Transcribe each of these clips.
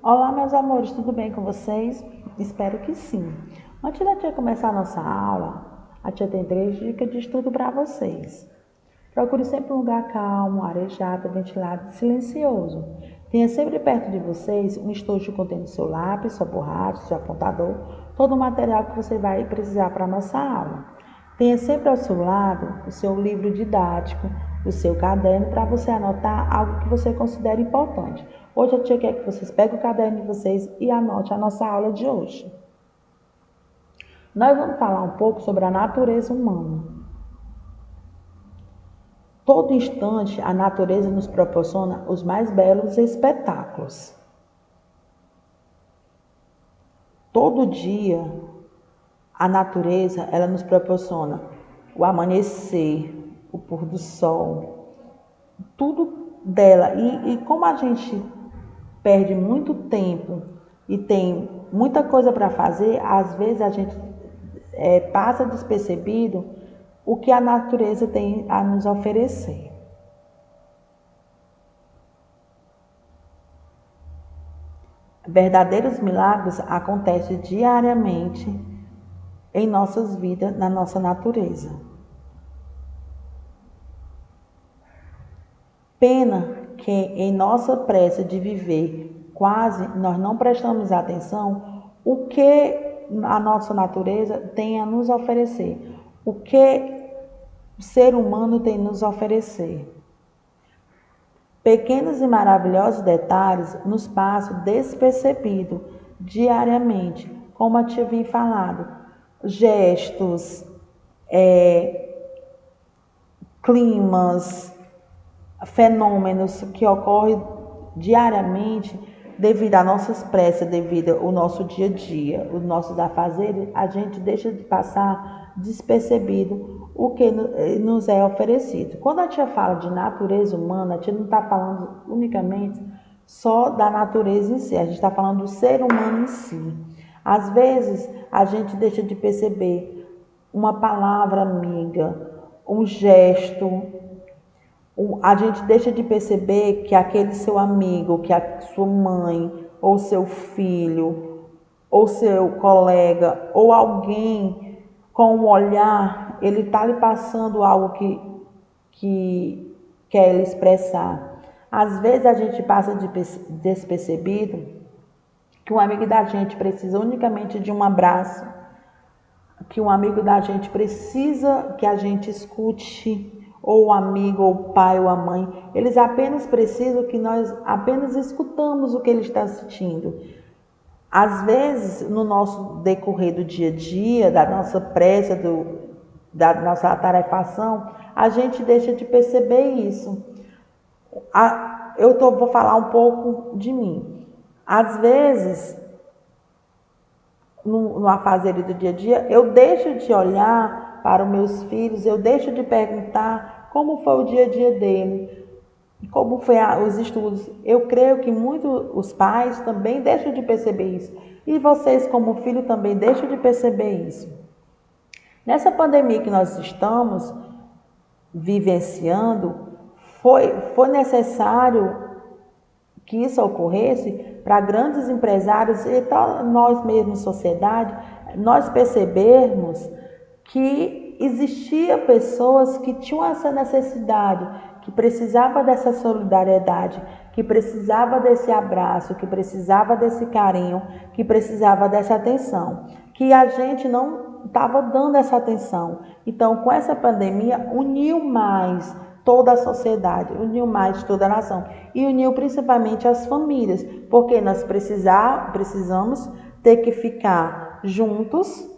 Olá, meus amores, tudo bem com vocês? Espero que sim. Antes da tia começar a nossa aula, a tia tem 3 dicas de estudo para vocês. Procure sempre um lugar calmo, arejado, ventilado e silencioso. Tenha sempre perto de vocês um estojo contendo seu lápis, sua borracha, seu apontador, todo o material que você vai precisar para a nossa aula. Tenha sempre ao seu lado o seu livro didático, o seu caderno, para você anotar algo que você considere importante. Hoje a tia quer que vocês peguem o caderno de vocês e anote a nossa aula de hoje. Nós vamos falar um pouco sobre a natureza humana. Todo instante, a natureza nos proporciona os mais belos espetáculos. Todo dia, a natureza, ela nos proporciona o amanhecer, o pôr do sol, tudo dela. E como a gente perde muito tempo e tem muita coisa para fazer, às vezes a gente passa despercebido o que a natureza tem a nos oferecer. Verdadeiros milagres acontecem diariamente em nossas vidas, na nossa natureza. Pena que em nossa pressa de viver, quase nós não prestamos atenção o que a nossa natureza tem a nos oferecer, o que o ser humano tem a nos oferecer. Pequenos e maravilhosos detalhes nos passam despercebidos diariamente, como eu tinha falado, gestos, climas, fenômenos que ocorrem diariamente devido às nossas pressas, devido ao nosso dia a dia, os nossos afazeres, a gente deixa de passar despercebido o que nos é oferecido. Quando a tia fala de natureza humana, a tia não está falando unicamente só da natureza em si, a gente está falando do ser humano em si. Às vezes, a gente deixa de perceber uma palavra amiga, um gesto, a gente deixa de perceber que aquele seu amigo, que a sua mãe, ou seu filho, ou seu colega, ou alguém com um olhar, ele está lhe passando algo que quer lhe expressar. Às vezes a gente passa despercebido que um amigo da gente precisa unicamente de um abraço, que um amigo da gente precisa que a gente escute, ou o amigo, ou o pai, ou a mãe, eles apenas precisam que nós apenas escutamos o que ele está sentindo. Às vezes, no nosso decorrer do dia a dia, da nossa pressa, da nossa atarefação, a gente deixa de perceber isso. Vou falar um pouco de mim. Às vezes, no afazeres do dia a dia, eu deixo de olhar para os meus filhos, eu deixo de perguntar como foi o dia a dia dele, como foi os estudos. Eu creio que muitos os pais também deixam de perceber isso. E vocês, como filho, também deixam de perceber isso. Nessa pandemia que nós estamos vivenciando, foi necessário que isso ocorresse para grandes empresários e nós mesmos, sociedade, nós percebermos que existia pessoas que tinham essa necessidade, que precisava dessa solidariedade, que precisava desse abraço, que precisava desse carinho, que precisava dessa atenção, que a gente não estava dando essa atenção. Então, com essa pandemia, uniu mais toda a sociedade, uniu mais toda a nação e uniu principalmente as famílias, porque nós precisamos ter que ficar juntos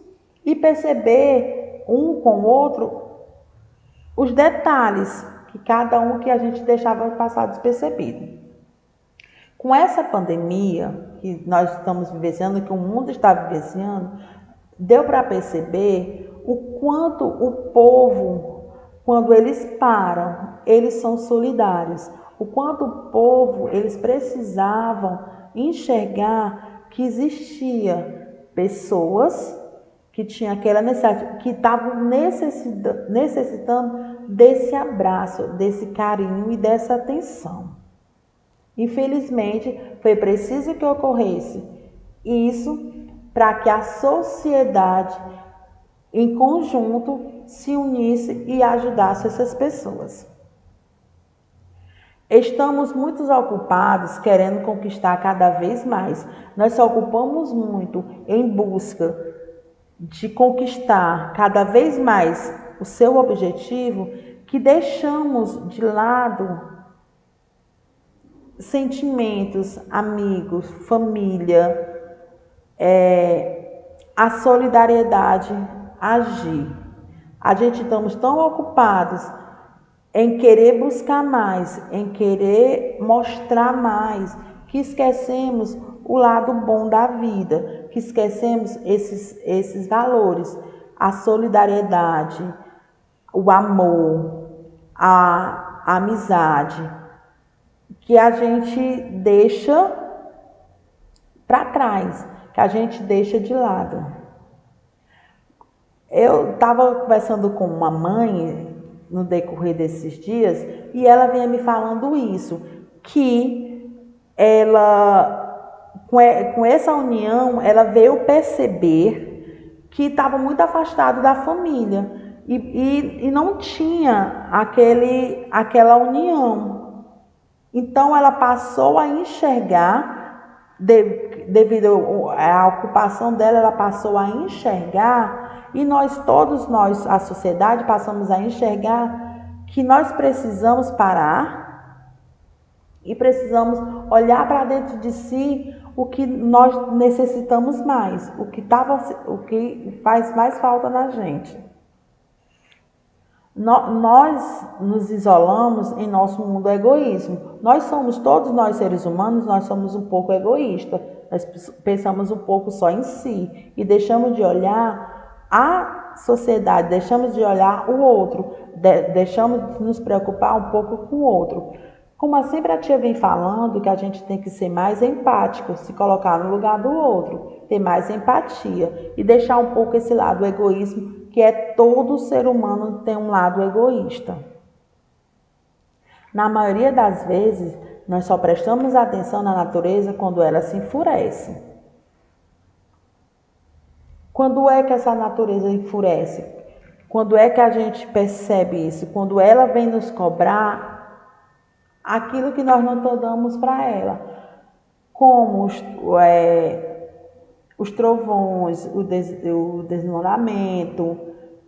e perceber um com o outro os detalhes que cada um que a gente deixava passar despercebido. Com essa pandemia que nós estamos vivenciando, que o mundo está vivenciando, deu para perceber o quanto o povo, quando eles param, eles são solidários. O quanto o povo, eles precisavam enxergar que existia pessoas que tinham aquela necessidade, que estavam necessitando desse abraço, desse carinho e dessa atenção. Infelizmente, foi preciso que ocorresse isso para que a sociedade, em conjunto, se unisse e ajudasse essas pessoas. Estamos muito ocupados querendo conquistar cada vez mais. Nós se ocupamos muito em busca de conquistar cada vez mais o seu objetivo, que deixamos de lado sentimentos, amigos, família, a solidariedade, agir. A gente estamos tão ocupados em querer buscar mais, em querer mostrar mais, que esquecemos o lado bom da vida, que esquecemos esses valores, a solidariedade, o amor, a amizade, que a gente deixa para trás, que a gente deixa de lado. Eu estava conversando com uma mãe no decorrer desses dias e ela vinha me falando isso, que ela, com essa união, ela veio perceber que estava muito afastado da família e não tinha aquela união. Então ela passou a enxergar, devido à ocupação dela, ela passou a enxergar, e todos nós, a sociedade, passamos a enxergar que nós precisamos parar e precisamos olhar para dentro de si o que nós necessitamos mais, o que faz mais falta na gente. Nós nos isolamos em nosso mundo egoísmo. Todos nós seres humanos, nós somos um pouco egoístas. Nós pensamos um pouco só em si e deixamos de olhar a sociedade, deixamos de olhar o outro, deixamos de nos preocupar um pouco com o outro. Como a sempre a tia vem falando, que a gente tem que ser mais empático, se colocar no lugar do outro, ter mais empatia e deixar um pouco esse lado egoísmo, que é todo ser humano tem um lado egoísta. Na maioria das vezes, nós só prestamos atenção na natureza quando ela se enfurece. Quando é que essa natureza enfurece? Quando é que a gente percebe isso? Quando ela vem nos cobrar aquilo que nós não damos para ela, como os trovões, o desmoronamento,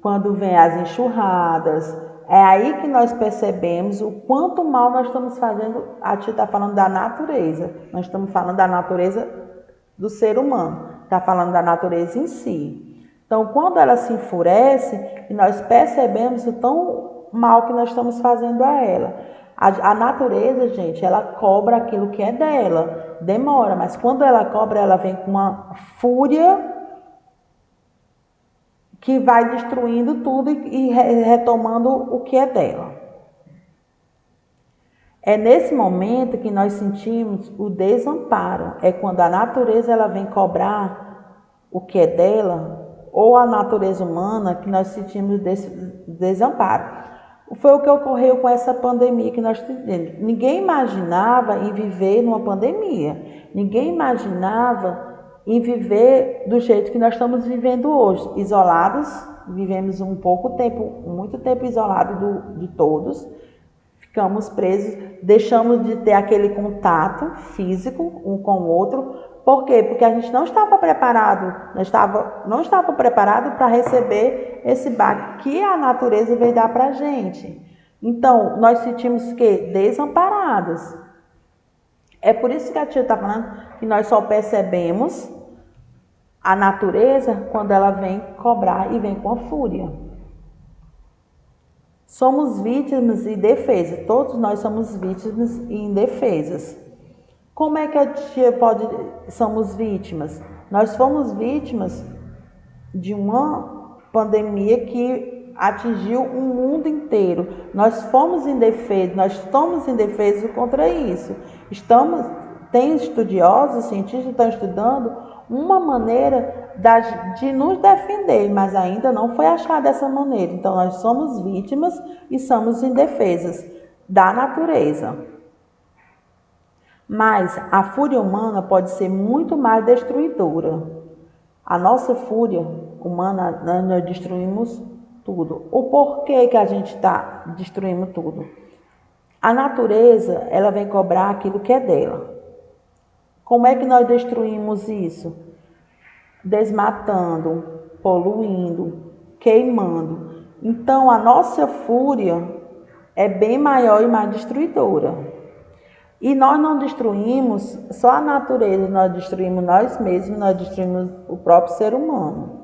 quando vem as enxurradas. É aí que nós percebemos o quanto mal nós estamos fazendo. A tia está falando da natureza, nós estamos falando da natureza do ser humano, está falando da natureza em si. Então, quando ela se enfurece, nós percebemos o tão mal que nós estamos fazendo a ela. A natureza, gente, ela cobra aquilo que é dela. Demora, mas quando ela cobra, ela vem com uma fúria que vai destruindo tudo e retomando o que é dela. É nesse momento que nós sentimos o desamparo. É quando a natureza ela vem cobrar o que é dela, ou a natureza humana, que nós sentimos desse desamparo. Foi o que ocorreu com essa pandemia que nós tivemos. Ninguém imaginava em viver numa pandemia. Ninguém imaginava em viver do jeito que nós estamos vivendo hoje. Isolados, vivemos muito tempo isolados de todos. Ficamos presos, deixamos de ter aquele contato físico um com o outro. Por quê? Porque a gente não estava preparado, não estava preparado para receber esse baque que a natureza veio dar para a gente. Então, nós sentimos que desamparados. É por isso que a tia está falando que nós só percebemos a natureza quando ela vem cobrar e vem com a fúria. Somos vítimas e indefesas. Todos nós somos vítimas e indefesas. Como é que a tia somos vítimas? Nós fomos vítimas de uma pandemia que atingiu o mundo inteiro. Nós fomos indefesos, nós estamos indefesos contra isso. Tem estudiosos, cientistas que estão estudando uma maneira de nos defender, mas ainda não foi achada essa maneira. Então, nós somos vítimas e somos indefesas da natureza. Mas a fúria humana pode ser muito mais destruidora. A nossa fúria humana, nós destruímos tudo. O porquê que a gente está destruindo tudo? A natureza, ela vem cobrar aquilo que é dela. Como é que nós destruímos isso? Desmatando, poluindo, queimando. Então, a nossa fúria é bem maior e mais destruidora. E nós não destruímos só a natureza, nós destruímos nós mesmos, nós destruímos o próprio ser humano.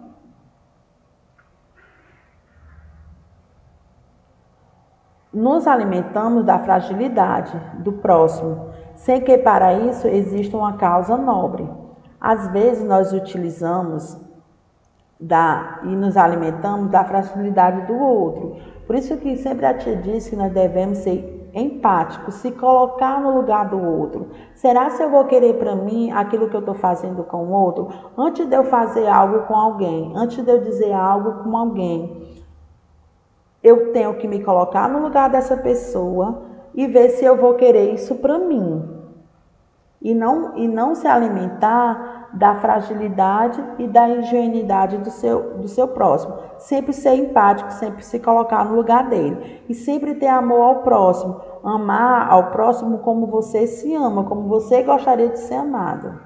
Nos alimentamos da fragilidade do próximo, sem que para isso exista uma causa nobre. Às vezes nós utilizamos e nos alimentamos da fragilidade do outro. Por isso que sempre a tia diz que nós devemos ser empáticos, se colocar no lugar do outro. Será se eu vou querer para mim aquilo que eu estou fazendo com o outro? Antes de eu fazer algo com alguém, antes de eu dizer algo com alguém, eu tenho que me colocar no lugar dessa pessoa e ver se eu vou querer isso para mim. E não se alimentar da fragilidade e da ingenuidade do seu próximo. Sempre ser empático, sempre se colocar no lugar dele. E sempre ter amor ao próximo. Amar ao próximo como você se ama, como você gostaria de ser amado.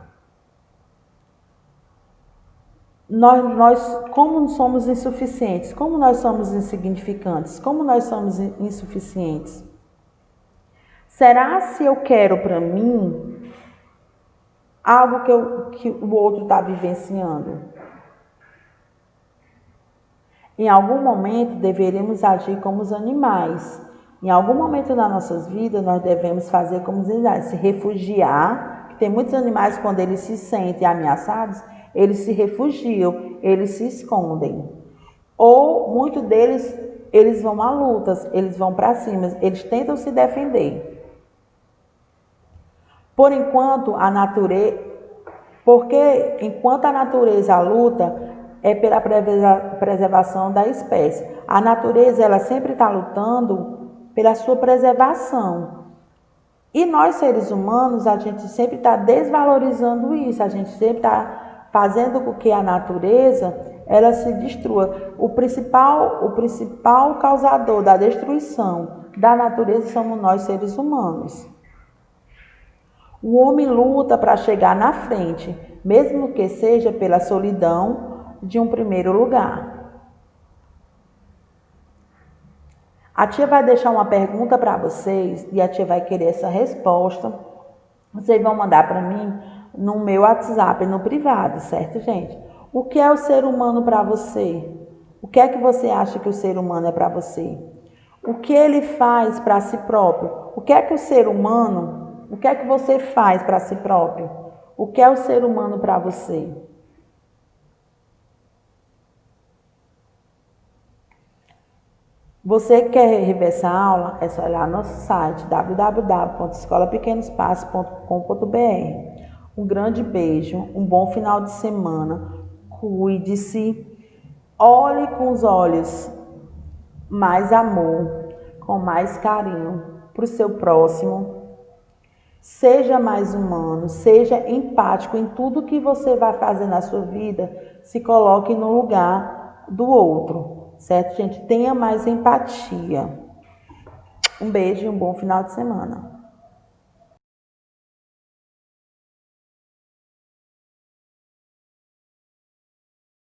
Nós como somos insuficientes, como nós somos insignificantes, como nós somos insuficientes. Será se eu quero para mim algo que o outro está vivenciando? Em algum momento deveremos agir como os animais. Em algum momento das nossas vidas nós devemos fazer como os animais, se refugiar. Tem muitos animais, quando eles se sentem ameaçados, eles se refugiam, eles se escondem. Ou muitos deles, eles vão a lutas, eles vão para cima, eles tentam se defender. Porque enquanto a natureza luta, é pela preservação da espécie. A natureza, ela sempre está lutando pela sua preservação. E nós, seres humanos, a gente sempre está desvalorizando isso, a gente sempre está fazendo com que a natureza, ela se destrua. O principal causador da destruição da natureza somos nós, seres humanos. O homem luta para chegar na frente, mesmo que seja pela solidão de um primeiro lugar. A tia vai deixar uma pergunta para vocês e a tia vai querer essa resposta. Vocês vão mandar para mim no meu WhatsApp, no privado, certo, gente? O que é o ser humano para você? O que é que você acha que o ser humano é para você? O que ele faz para si próprio? O que é que o ser humano, o que é que você faz para si próprio? O que é o ser humano para você? Você quer rever essa aula? É só olhar no nosso site www.escolapequenospassos.com.br. Um grande beijo, um bom final de semana, cuide-se, olhe com os olhos mais amor, com mais carinho para o seu próximo. Seja mais humano, seja empático em tudo que você vai fazer na sua vida, se coloque no lugar do outro. Certo, gente? Tenha mais empatia. Um beijo e um bom final de semana.